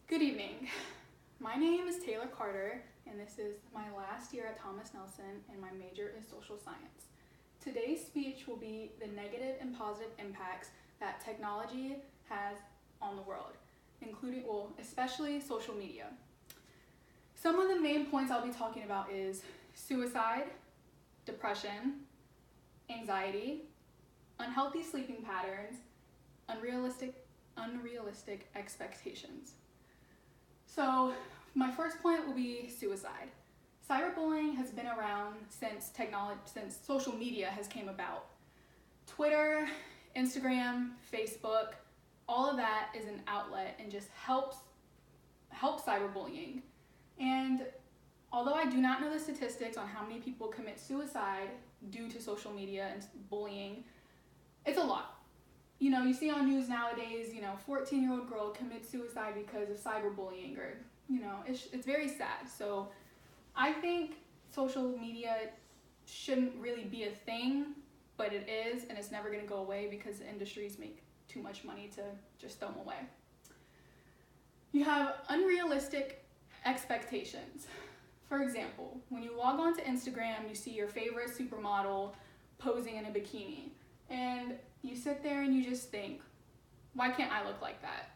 Good evening. My name is Taylor Carter, and this is my last year at Thomas Nelson, and my major is social science. Today's speech will be the negative and positive impacts that technology has on the world, especially social media. Some of the main points I'll be talking about is suicide, depression, anxiety, unhealthy sleeping patterns, unrealistic expectations. So my first point will be suicide. Cyberbullying has been around since social media has came about. Twitter, Instagram, Facebook, all of that is an outlet and just helps cyberbullying. And although I do not know the statistics on how many people commit suicide due to social media and bullying, it's a lot. You see on news nowadays, 14-year-old girl commits suicide because of cyberbullying, or, it's very sad. So I think social media shouldn't really be a thing, but it is, and it's never going to go away because the industries make too much money to just throw them away. You have unrealistic expectations. For example, when you log on to Instagram, you see your favorite supermodel posing in a bikini, and you sit there and you just think, why can't I look like that?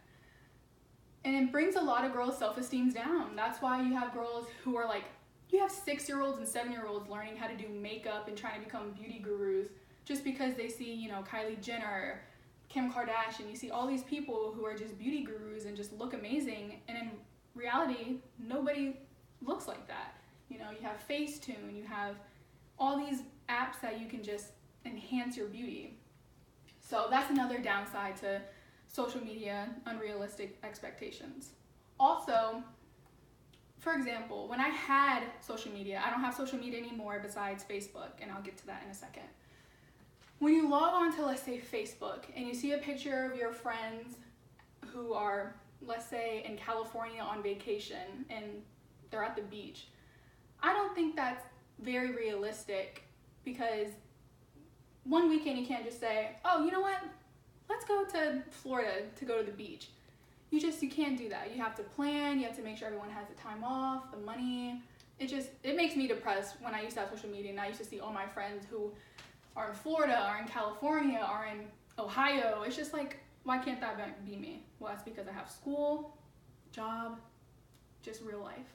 And it brings a lot of girls' self-esteem down. That's why you have girls who are like, you have 6-year-olds and 7-year-olds learning how to do makeup and trying to become beauty gurus just because they see, Kylie Jenner, Kim Kardashian. You see all these people who are just beauty gurus and just look amazing, and in reality, nobody looks like that. You have Facetune, you have all these apps that you can just enhance your beauty. So that's another downside to social media, unrealistic expectations. Also, for example, when I had social media, I don't have social media anymore besides Facebook, and I'll get to that in a second. When you log on to, let's say, Facebook, and you see a picture of your friends who are, let's say, in California on vacation, and they're at the beach, I don't think that's very realistic, because one weekend you can't just say, oh, you know what? Let's go to Florida to go to the beach. You can't do that. You have to plan, you have to make sure everyone has the time off, the money. It makes me depressed when I used to have social media and I used to see all my friends who are in Florida, are in California, are in Ohio. It's just like, why can't that be me? Well, that's because I have school, job, just real life.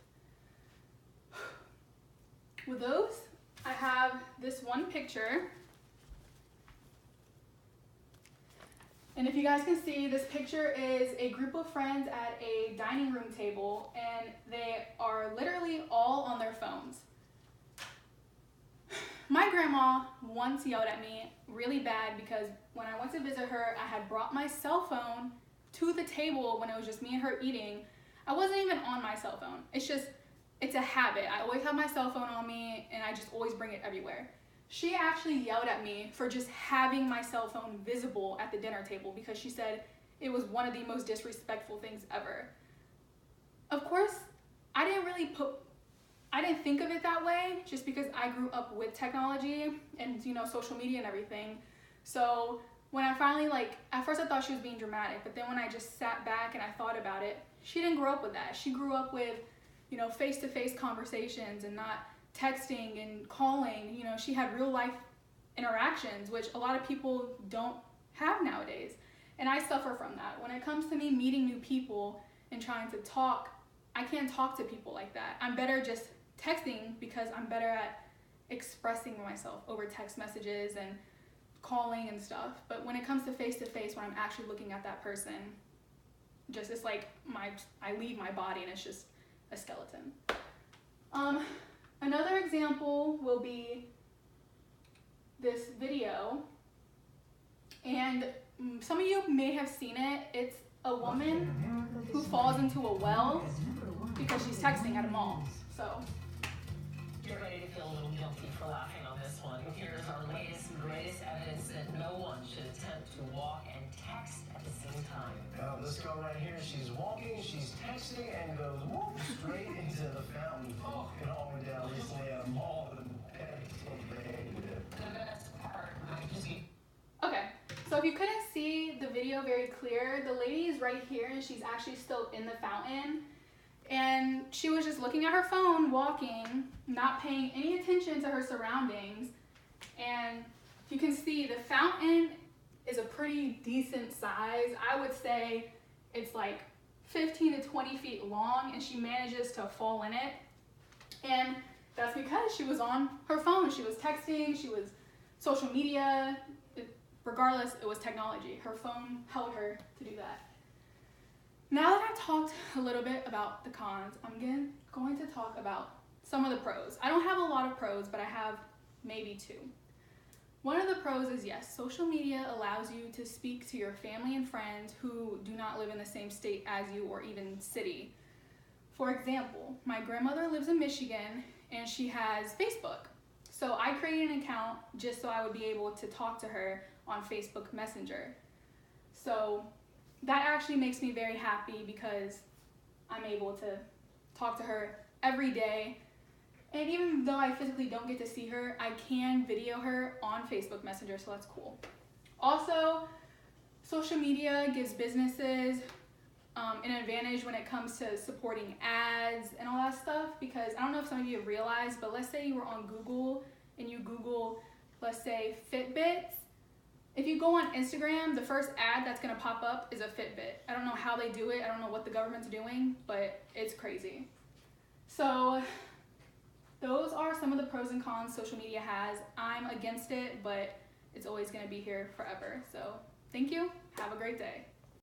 With those, I have this one picture. And if you guys can see, this picture is a group of friends at a dining room table, and they are literally all on their phones. My grandma once yelled at me really bad because when I went to visit her, I had brought my cell phone to the table when it was just me and her eating. I wasn't even on my cell phone. It's a habit. I always have my cell phone on me, and I just always bring it everywhere. She actually yelled at me for just having my cell phone visible at the dinner table because she said it was one of the most disrespectful things ever. Of course, I didn't think of it that way just because I grew up with technology and, social media and everything. So when I finally, at first I thought she was being dramatic, but then when I just sat back and I thought about it, she didn't grow up with that. She grew up with, face-to-face conversations and not texting and calling. She had real life interactions, which a lot of people don't have nowadays. And I suffer from that. When it comes to me meeting new people and trying to talk, I can't talk to people like that. I'm better just texting because I'm better at expressing myself over text messages and calling and stuff. But when it comes to face-to-face, when I'm actually looking at that person, it's like I leave my body and it's just a skeleton. Another example will be this video, and some of you may have seen it. It's a woman who falls into a well because she's texting at a mall. So get ready to feel a little guilty for laughing on this one. Here's our latest and greatest evidence that no one should attempt to walk and text at the same time. Well, this girl right here, she's walking, she's texting, and goes whoop, straight into the fountain. It all went down recently at a mall. The best part, Okay, so So if you couldn't see the video very clear, the lady is right here and she's actually still in the fountain. And she was just looking at her phone, walking, not paying any attention to her surroundings. And you can see the fountain is a pretty decent size. I would say it's like 15 to 20 feet long, and she manages to fall in it. And that's because she was on her phone. She was texting, she was social media. Regardless, it was technology. Her phone helped her to do that. Now that I've talked a little bit about the cons, I'm going to talk about some of the pros. I don't have a lot of pros, but I have maybe 2. One of the pros is, yes, social media allows you to speak to your family and friends who do not live in the same state as you or even city. For example, my grandmother lives in Michigan and she has Facebook. So I created an account just so I would be able to talk to her on Facebook Messenger. So that actually makes me very happy because I'm able to talk to her every day. And even though I physically don't get to see her, I can video her on Facebook Messenger, so that's cool. Also, social media gives businesses an advantage when it comes to supporting ads and all that stuff, because I don't know if some of you have realized, but let's say you were on Google and you Google, let's say, Fitbits. If you go on Instagram, the first ad that's gonna pop up is a Fitbit. I don't know how they do it. I don't know what the government's doing, but it's crazy. So those are some of the pros and cons social media has. I'm against it, but it's always gonna be here forever. So thank you. Have a great day.